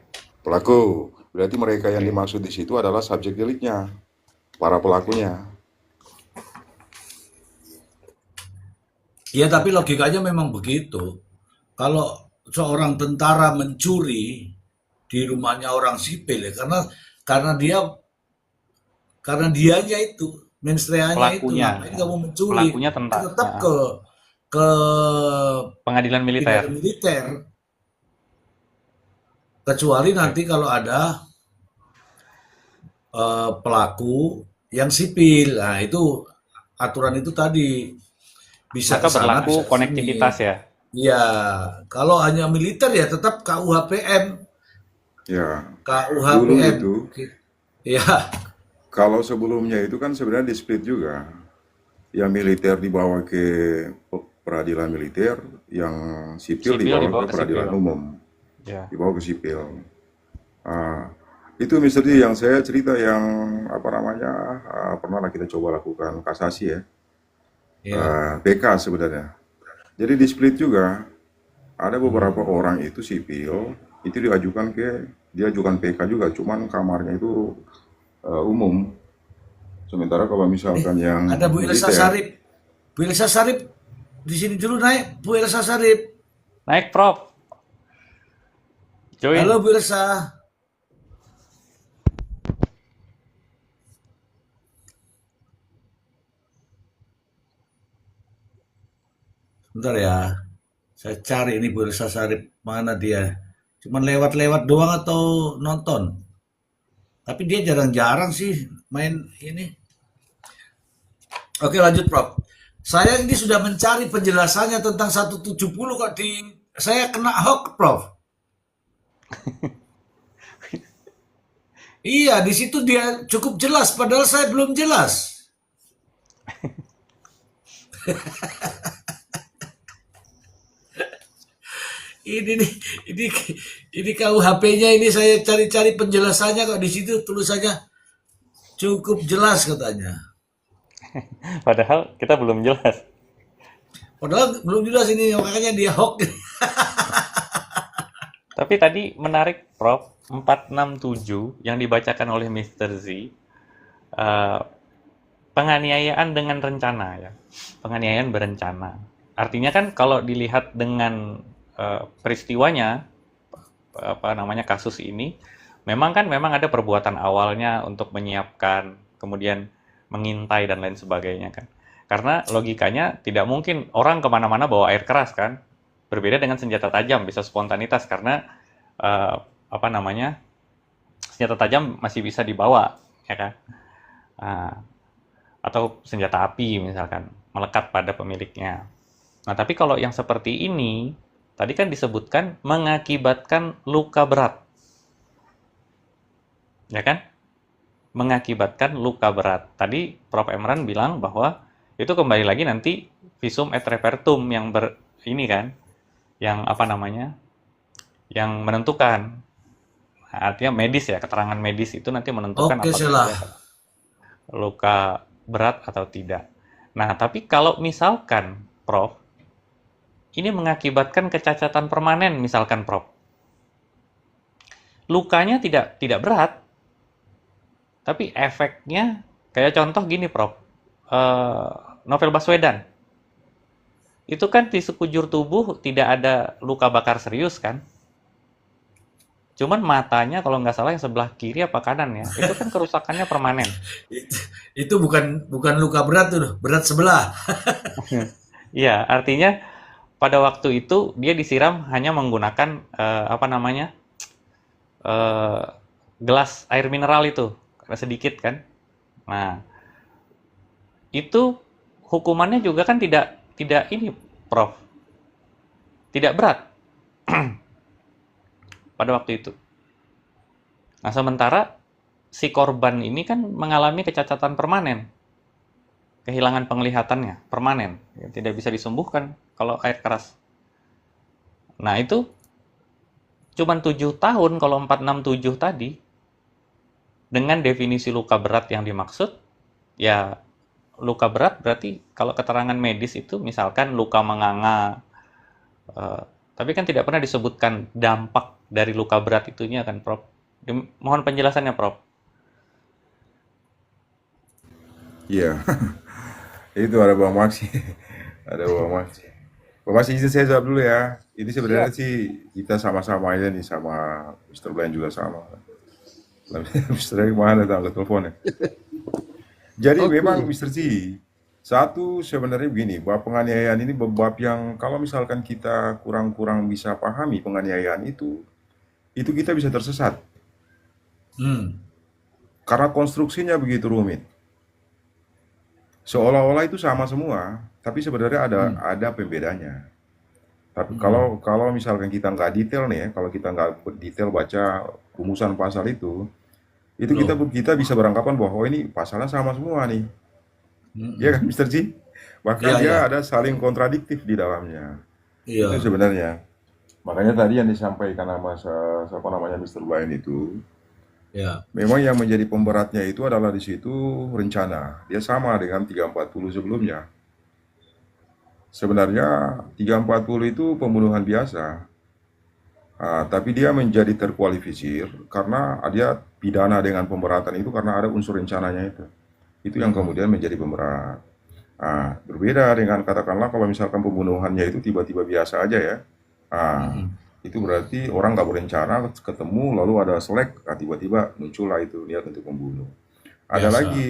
Pelaku. Berarti mereka yang Oke. dimaksud di situ adalah subjek deliknya, para pelakunya. Ya, tapi logikanya memang begitu. Kalau seorang tentara mencuri di rumahnya orang sipil ya karena dia karena dianya itu menstreanya itu Pelakunya, ngapain ya. kamu mencuri Pelakunya dia tentang tetap ke pengadilan militer. pidana militer kecuali Oke. nanti kalau ada pelaku yang sipil. Nah, itu aturan itu tadi bisa Maka ke sana berlaku bisa ke sini. konektivitas ya. Ya, kalau hanya militer ya tetap KUHPM, Ya, dulu KUHPM. itu, Ya, kalau sebelumnya itu kan sebenarnya di split juga. Yang militer dibawa ke peradilan militer, yang sipil Sipil dibawa dibawa ke ke peradilan sipil. umum, Ya. dibawa ke sipil. Ah, itu misalnya yang saya cerita yang apa namanya pernah lah kita coba lakukan kasasi ya, ya, PK sebenarnya. Jadi di split juga ada beberapa hmm. orang itu sipil itu diajukan PK juga, cuman kamarnya itu umum. Sementara kalau misalkan yang Ada Bu Elsa militer, Sarip. Bu Elsa Sarip di sini dulu naik. Bu Elsa Sarip. Naik, Prof. Halo Join. Bu Elsa. Bentar ya. Saya cari ini Bu Elsa Sarip. Mana dia? Cuman lewat-lewat doang atau nonton? Tapi dia jarang-jarang sih main ini. Oke lanjut Prof. Saya ini sudah mencari penjelasannya tentang 170 kok saya kena hoax Prof. Iya, di situ dia cukup jelas, padahal saya belum jelas. Ini nih, ini ini KUHP-nya ini saya cari-cari penjelasannya kok di situ tulisannya cukup jelas katanya. Padahal kita belum jelas. Padahal belum jelas ini makanya dia hoax. Tapi tadi menarik, Prof. 467 yang dibacakan oleh Mr. Z. eh, Penganiayaan dengan rencana ya. Penganiayaan berencana. Artinya kan kalau dilihat dengan peristiwanya, apa namanya, kasus ini, memang ada perbuatan awalnya untuk menyiapkan, kemudian mengintai dan lain sebagainya kan. Karena logikanya tidak mungkin orang kemana-mana bawa air keras kan. Berbeda dengan senjata tajam, bisa spontanitas karena apa namanya, senjata tajam masih bisa dibawa, ya kan? Ah, atau senjata api misalkan melekat pada pemiliknya. Nah, tapi kalau yang seperti ini, tadi kan disebutkan mengakibatkan luka berat, ya kan? Mengakibatkan luka berat. Tadi Prof. Emran bilang bahwa itu kembali lagi nanti visum et repertum yang ini kan, yang apa namanya, yang menentukan. Nah, artinya medis ya, keterangan medis itu nanti menentukan Oke, apakah Sheila. dia luka berat atau tidak. Nah, tapi kalau misalkan, Prof, ini mengakibatkan kecacatan permanen, misalkan, Prof, lukanya tidak berat, tapi efeknya kayak contoh gini, Prof, eh, Novel Baswedan, itu kan di sekujur tubuh tidak ada luka bakar serius kan? Cuman matanya kalau nggak salah yang sebelah kiri apa kanan ya, itu kan kerusakannya permanen. Itu, itu bukan luka berat tuh, berat sebelah. Iya, artinya pada waktu itu dia disiram hanya menggunakan apa namanya, eh, gelas air mineral itu, karena sedikit kan. Nah, itu hukumannya juga kan tidak tidak ini, Prof, tidak berat pada waktu itu. Nah, sementara si korban ini kan mengalami kecacatan permanen, kehilangan penglihatannya permanen, ya, tidak bisa disembuhkan kalau air keras. Nah, itu cuman 7 tahun kalau 467 tadi, dengan definisi luka berat yang dimaksud, ya luka berat berarti kalau keterangan medis itu misalkan luka menganga, eh, tapi kan tidak pernah disebutkan dampak dari luka berat itunya kan, Prof. Mohon penjelasannya, Prof. Iya, itu ada Bang Maksi. Ada Bang Maksi. Bang Maksi, izin saya jawab dulu ya. Ini sebenarnya Siap. sih kita sama-sama aja nih, sama Mr. Blind juga sama. Mr. Blind mana tangga teleponnya. Jadi memang Oke. Mr. G, satu sebenarnya begini, bahwa penganiayaan ini bab yang kalau misalkan kita kurang-kurang bisa pahami penganiayaan itu kita bisa tersesat. Hmm. Karena konstruksinya begitu rumit. Seolah-olah itu sama semua, tapi sebenarnya Hmm. ada pembedanya. Tapi Hmm. kalau misalkan kita nggak detail nih ya, kalau kita nggak detail baca rumusan pasal itu kita Loh. kita bisa beranggapan bahwa ini pasalnya sama semua nih, ya kan Hmm. Mister Ji? Bahkan Iya, dia iya. ada saling kontradiktif di dalamnya. Itu Iya. sebenarnya. Makanya tadi yang disampaikan sama siapa namanya Mister Blind itu, Ya. memang yang menjadi pemberatnya itu adalah di situ rencana. Dia sama dengan 340 sebelumnya. Sebenarnya 340 itu pembunuhan biasa. Tapi dia menjadi terkualifikasi karena dia pidana dengan pemberatan itu karena ada unsur rencananya itu. Itu yang Hmm. kemudian menjadi pemberat. Berbeda dengan katakanlah kalau misalkan pembunuhannya itu tiba-tiba biasa aja ya. Ah, Hmm. itu berarti orang nggak berencana ketemu lalu ada selek, tiba-tiba muncullah itu niat untuk membunuh. Ada Biasa. lagi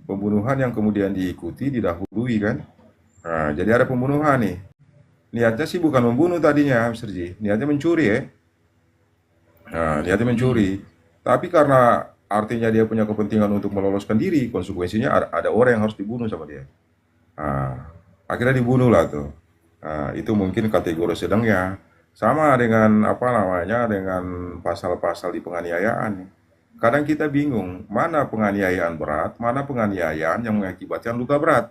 pembunuhan yang kemudian diikuti didahului kan. Jadi ada pembunuhan nih. Niatnya sih bukan membunuh tadinya, Mr. Ji. Niatnya mencuri ya. Niatnya Hmm. mencuri. Tapi karena artinya dia punya kepentingan untuk meloloskan diri, konsekuensinya ada orang yang harus dibunuh sama dia. Ah, Akhirnya dibunuh lah tuh. Itu mungkin kategori sedangnya. Sama dengan apa namanya, dengan pasal-pasal di penganiayaan. Kadang kita bingung, mana penganiayaan berat, mana penganiayaan yang mengakibatkan luka berat.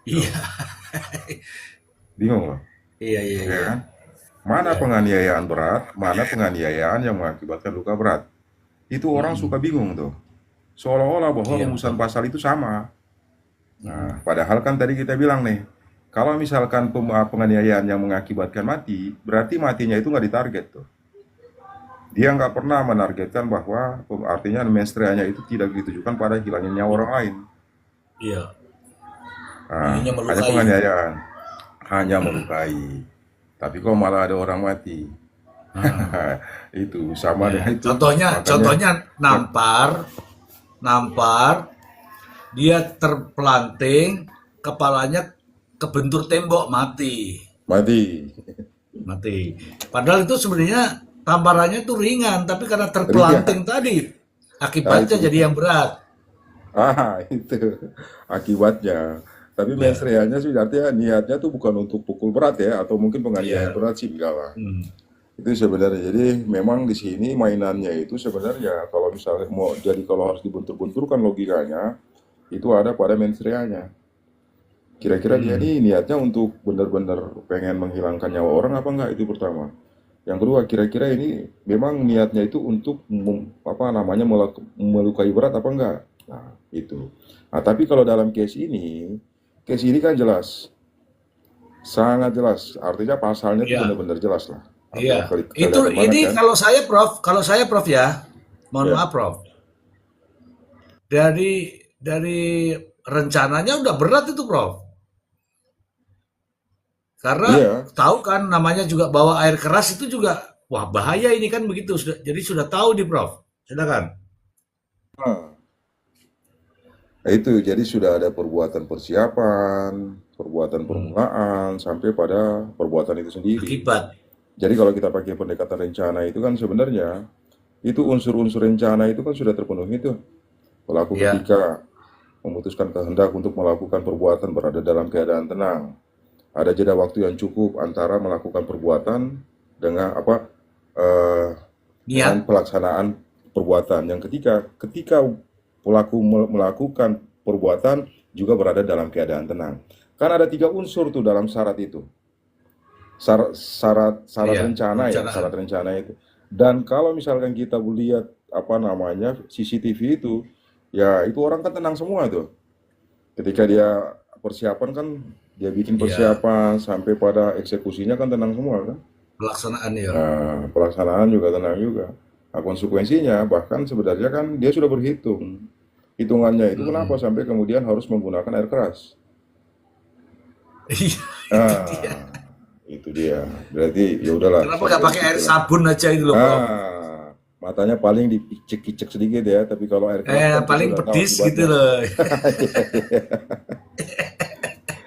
Iya. Tuh, bingung loh. Iya, iya, Ya iya. kan? Mana Iya. penganiayaan berat, mana penganiayaan yang mengakibatkan luka berat. Itu orang suka Hmm. bingung tuh. Seolah-olah bahwa Iya, rumusan betul. pasal itu sama. Hmm. Padahal kan tadi kita bilang nih, kalau misalkan penganiayaan yang mengakibatkan mati, berarti matinya itu nggak ditarget tuh. Dia nggak pernah menargetkan bahwa artinya menstruanya itu tidak ditujukan pada hilangnya nyawa orang lain. Iya. Nah, Ininya hanya melukai. penganiayaan. hanya melukai. Tapi kok malah ada orang mati. Itu sama Ya. dengan itu. Contohnya Makanya nampar, dia terpelanting, kepalanya kebentur tembok, mati. mati. Padahal itu sebenarnya tamparannya itu ringan, tapi karena terpelanting tadi, akibatnya itu. jadi yang berat. Itu akibatnya. Tapi Ya. mens reanya sih artinya niatnya tuh bukan untuk pukul berat ya, atau mungkin penganiayaan Iya. berat sih enggak lah. Hmm. Itu sebenarnya. Jadi memang di sini mainannya itu sebenarnya kalau misalnya kalau harus dibentur-benturkan logikanya itu ada pada mens reanya. Kira-kira dia ini niatnya untuk benar-benar pengen menghilangkan nyawa orang apa enggak, itu pertama. Yang kedua, kira-kira ini memang niatnya itu untuk melukai berat apa enggak? Nah, itu. Nah, tapi kalau dalam case ini kan jelas, sangat jelas. Artinya pasalnya itu Iya. benar-benar jelas lah. Iya. Kelihatan banget Ini kan? kalau saya Prof ya, mohon Ya. maaf Prof. Dari rencananya udah berat itu Prof. Karena Iya. tahu kan namanya juga bawa air keras itu juga wah bahaya ini kan begitu. Jadi sudah tahu di Prof. Silakan. Nah, itu jadi sudah ada perbuatan persiapan, perbuatan permulaan, sampai pada perbuatan itu sendiri. Akibat. Jadi kalau kita pakai pendekatan rencana itu kan sebenarnya itu unsur-unsur rencana itu kan sudah terpenuhi tuh. Pelaku Ya. ketika memutuskan kehendak untuk melakukan perbuatan berada dalam keadaan tenang. Ada jeda waktu yang cukup antara melakukan perbuatan dengan dengan Niat. pelaksanaan perbuatan. Yang ketika pelaku melakukan perbuatan juga berada dalam keadaan tenang. Kan ada 3 unsur tuh dalam syarat itu. Syarat Iya, rencana ya, perencanaan. syarat rencana itu. Dan kalau misalkan kita lihat CCTV itu, ya itu orang kan tenang semua tuh. Ketika dia persiapan kan, dia bikin Iya, persiapan sampai pada eksekusinya kan tenang semua kan. pelaksanaan ya. Nah, pelaksanaan juga tenang juga. Nah, konsekuensinya bahkan sebenarnya kan dia sudah berhitung. Hitungannya itu kenapa sampai kemudian harus menggunakan air keras. Iya, Nah, itu dia. Berarti ya udahlah. kenapa nggak pakai air sabun aja itu loh, Prof? Matanya paling dicek-cek sedikit ya, tapi kalau air keras kan kita Paling sudah tahu pedis gitu akibatnya. loh.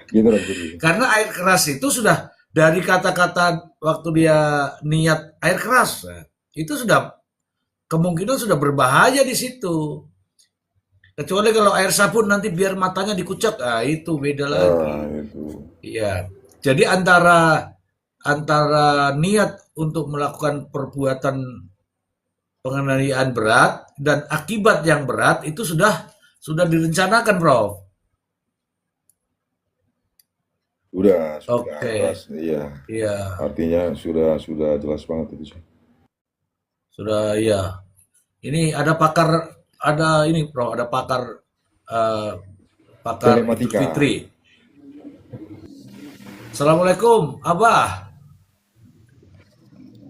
Gitu loh, jadi. Karena air keras itu sudah dari kata-kata waktu dia niat air keras, itu sudah kemungkinan sudah berbahaya di situ. Kecuali kalau air sabun nanti biar matanya dikucek, itu beda lagi. Itu. Iya. Jadi antara niat untuk melakukan perbuatan penganiayaan berat dan akibat yang berat itu sudah direncanakan, Prof. Sudah Oke. jelas, iya. Iya, Artinya sudah jelas banget itu sih. sudah iya. Ini ada ini, Prof, ada pakar Idul Telematika. Fitri. Assalamualaikum, Abah.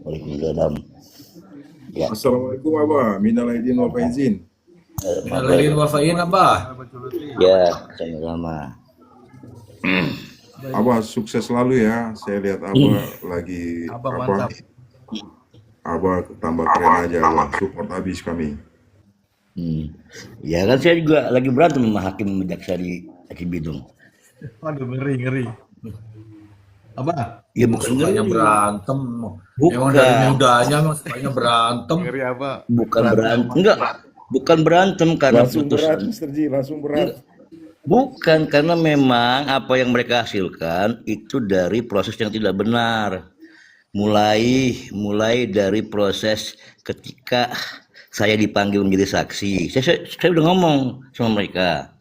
Waalaikumsalam. Ya, Assalamualaikum Abah, minal aidin wal faizin. Minal aidin wal faizin, Abah. ya, sama-sama. Abah sukses selalu ya. Saya lihat Abah lagi Abah tambah keren aja, Abah. Support habis kami. Ya kan saya juga lagi berantem sama hakim jaksa di Cibinong. Waduh, ngeri. Apa? Ya bukan Sukanya ngeri. berantem. Bukan. Emang dari mudanya emang sukanya berantem. Ngeri apa? Bukan berantem. Enggak. Bukan berantem karena Langsung putus. berat, Mr. Ji, langsung berat. Bukan karena memang apa yang mereka hasilkan itu dari proses yang tidak benar. Mulai dari proses ketika saya dipanggil menjadi saksi. Saya udah ngomong sama mereka.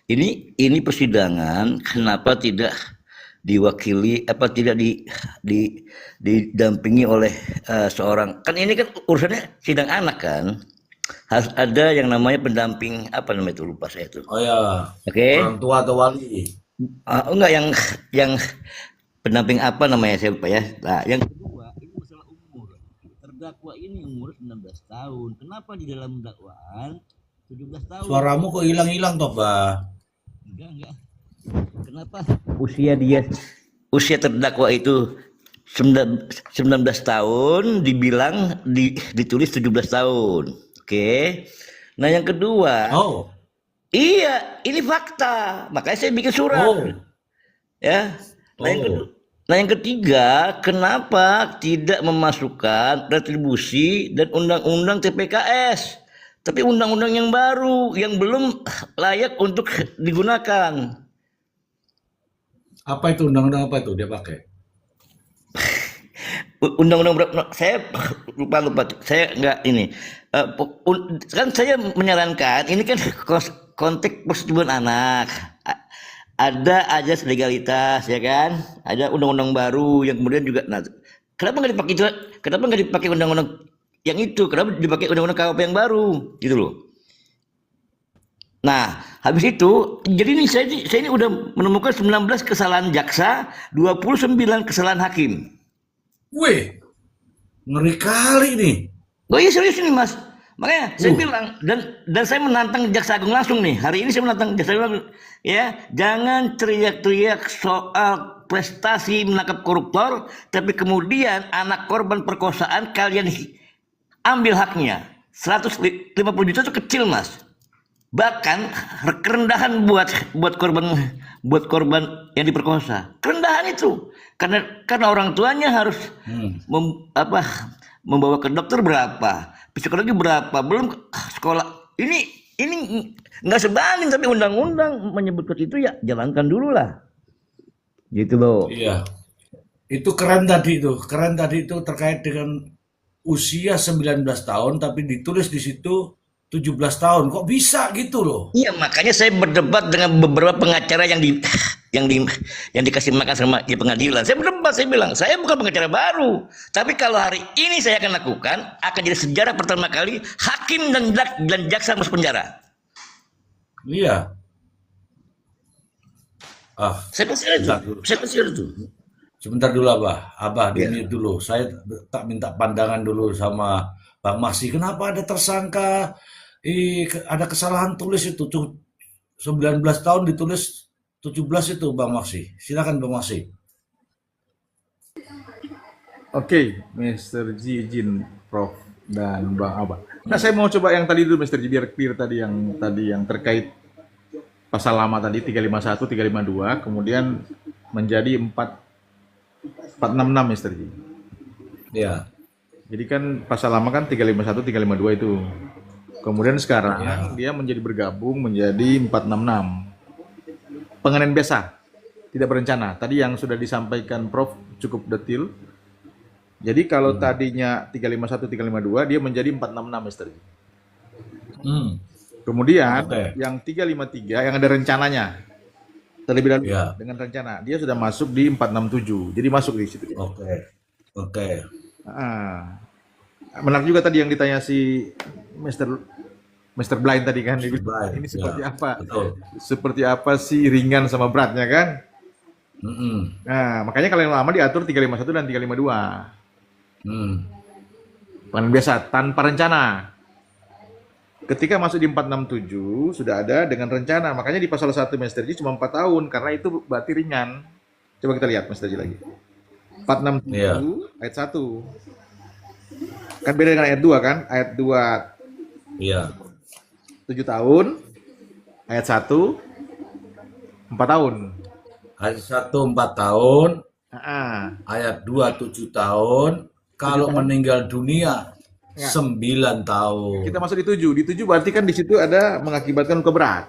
Ini persidangan kenapa tidak diwakili tidak didampingi oleh seorang, kan ini kan urusannya sidang anak kan, harus ada yang namanya pendamping itu lupa saya itu. Oh ya, Oke. orang tua atau wali. Enggak yang pendamping saya lupa ya. Nah, yang kedua ini masalah umur. Terdakwa ini umur 19 tahun. Kenapa di dalam dakwaan 17 tahun? Suaramu kok hilang-hilang toh, Bah? Enggak. Kenapa usia dia usia terdakwa itu 19 tahun, dibilang ditulis 17 tahun. Oke. Nah, yang kedua, Oh, iya, ini fakta. Makanya saya bikin surat. oh, Ya. Nah, oh. yang ketiga, kenapa tidak memasukkan retribusi dan undang-undang TPKS? Tapi undang-undang yang baru yang belum layak untuk digunakan. Apa itu undang-undang apa itu dia pakai? Undang-undang berapa? Saya lupa. Saya nggak ini. Kan saya menyarankan ini kan konteks persetubuhan anak. Ada ajas legalitas, ya kan? Ada undang-undang baru yang kemudian juga. Nah, kenapa nggak dipakai itu? Kenapa nggak dipakai undang-undang yang itu? Kenapa dipakai undang-undang KUHP yang baru? Gitu loh. Nah, habis itu, jadi ini saya ini udah menemukan 19 kesalahan jaksa, 29 kesalahan hakim. Wih, ngeri kali nih. Oh iya, serius ini Mas. Makanya saya bilang dan saya menantang Jaksa Agung langsung nih. Hari ini saya menantang Jaksa Agung, ya, jangan teriak-teriak soal prestasi menangkap koruptor, tapi kemudian anak korban perkosaan kalian ambil haknya. 150 juta itu kecil, Mas. Bahkan kerendahan buat korban yang diperkosa. Kerendahan itu karena orang tuanya harus membawa ke dokter berapa, psikologi berapa, belum sekolah. Ini nggak sebanding, tapi undang-undang menyebutkan itu, ya jalankan dulu lah. Gitu loh. Iya. Itu keren tadi itu. Keren tadi itu terkait dengan usia 19 tahun tapi ditulis di situ 17 tahun. Kok bisa gitu loh? Iya, makanya saya berdebat dengan beberapa pengacara yang dikasih makan sama di pengadilan. Saya berdebat, saya bilang, saya bukan pengacara baru. Tapi kalau hari ini saya akan lakukan, akan jadi sejarah pertama kali hakim dan jaksa masuk penjara. Iya. Ah, Saya pasti itu. sebentar dulu Abah. Abah, ini dulu. Saya tak minta pandangan dulu sama Bang Maksi. Kenapa ada tersangka? Ada kesalahan tulis itu. 19 tahun ditulis 17 itu Bang Maksi. Silakan Bang Maksi. Oke, Mr. Ji, izin Prof dan Bang Abah. Nah, saya mau coba yang tadi dulu, Mr. Ji, biar clear tadi yang terkait pasal lama tadi 351, 352, kemudian menjadi 466, Mr. Ji. Ya. Jadi kan pasal lama kan 351, 352 itu. Kemudian sekarang dia menjadi bergabung menjadi 466. Penganiayaan biasa, tidak berencana. Tadi yang sudah disampaikan Prof cukup detail. Jadi kalau tadinya 351, 352, dia menjadi 466, Mr. Ji. Kemudian yang 353 yang ada rencananya. Terlebih dahulu dengan rencana, dia sudah masuk di 467. Jadi masuk di situ. Oke. Menarik juga tadi yang ditanya si Mr. Blind tadi kan, ini seperti apa? Betul. Seperti apa sih ringan sama beratnya kan? Nah, makanya kalau yang lama diatur 351 dan 352. Penganiayaan biasa tanpa rencana. Ketika masuk di 467 sudah ada dengan rencana. Makanya di pasal 1 Mr. Ji cuma 4 tahun karena itu berarti ringan. Coba kita lihat Mr. Ji lagi. 467 ayat 1. Kan beda dengan ayat 2 kan? Ayat 2 Iya. 7 tahun, ayat 1 4 tahun. Ayat 1 4 tahun, ayat 2 7 tahun, kalau meninggal dunia 9 tahun. Kita masuk di 7. Di 7 berarti kan di situ ada mengakibatkan luka berat.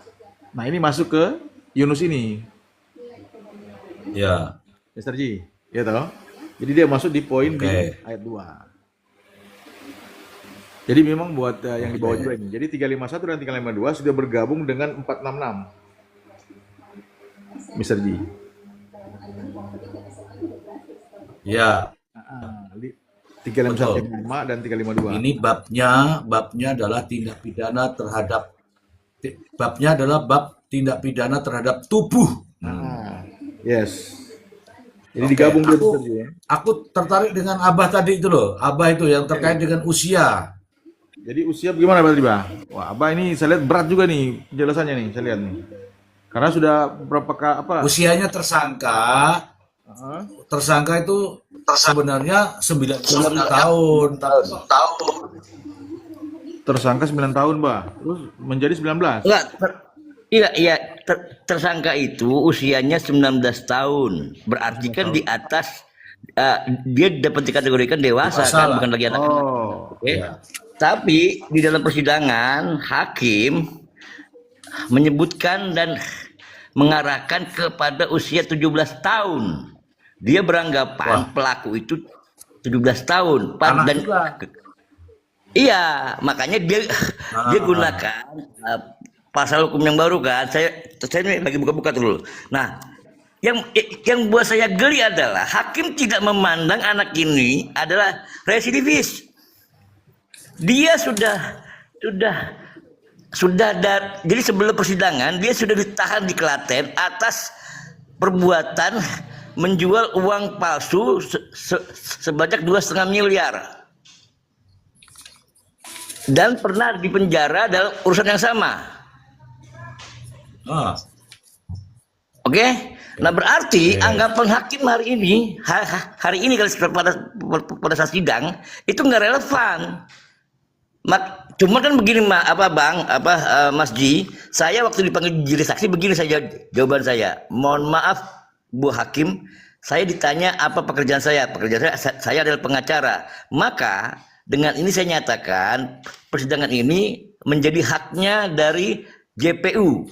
Nah, ini masuk ke Yunus ini. Ya. Mr. Ji, ya toh? Jadi dia masuk di poin di ayat 2. Jadi memang buat yang di bawah juga ini. Jadi 351 dan 352 sudah bergabung dengan 466. Mr. Ji. Ya. 351 dan 352. Ini babnya adalah tindak pidana terhadap bab tindak pidana terhadap tubuh. Yes. Jadi digabung dulu Mr. Ji. Aku tertarik dengan Abah tadi itu loh. Abah itu yang terkait dengan usia. Jadi usia bagaimana berarti, Bang? Wah, Abah ini saya lihat berat juga nih penjelasannya nih, saya lihat nih. Karena sudah berapa Usianya tersangka tersangka itu sebenarnya 9 tahun, tapi Tersangka 9 tahun, Mbak. Terus menjadi 19. Enggak, tersangka itu usianya 19 tahun. Berarti kan di atas dia dapat dikategorikan dewasa Dewasa kan, lah. bukan lagi anak. Oh, Oke. Tapi di dalam persidangan hakim menyebutkan dan mengarahkan kepada usia 17 tahun. Dia beranggapan pelaku itu 17 tahun. Anak Dan juga. iya, makanya dia gunakan pasal hukum yang baru kan. Saya ini lagi buka-buka dulu. Nah, yang buat saya geli adalah hakim tidak memandang anak ini adalah residivis. Dia jadi sebelum persidangan dia sudah ditahan di Klaten atas perbuatan menjual uang palsu sebanyak 2,5 miliar. Dan pernah dipenjara dalam urusan yang sama. Oke? Nah, berarti anggapan hakim hari ini kalau pada saat sidang itu nggak relevan. Cuma kan begini Mas Ji, saya waktu dipanggil jadi saksi begini saja jawaban saya. Mohon maaf Bu Hakim, saya ditanya apa pekerjaan saya. Pekerjaan saya adalah pengacara. Maka dengan ini saya nyatakan persidangan ini menjadi haknya dari JPU.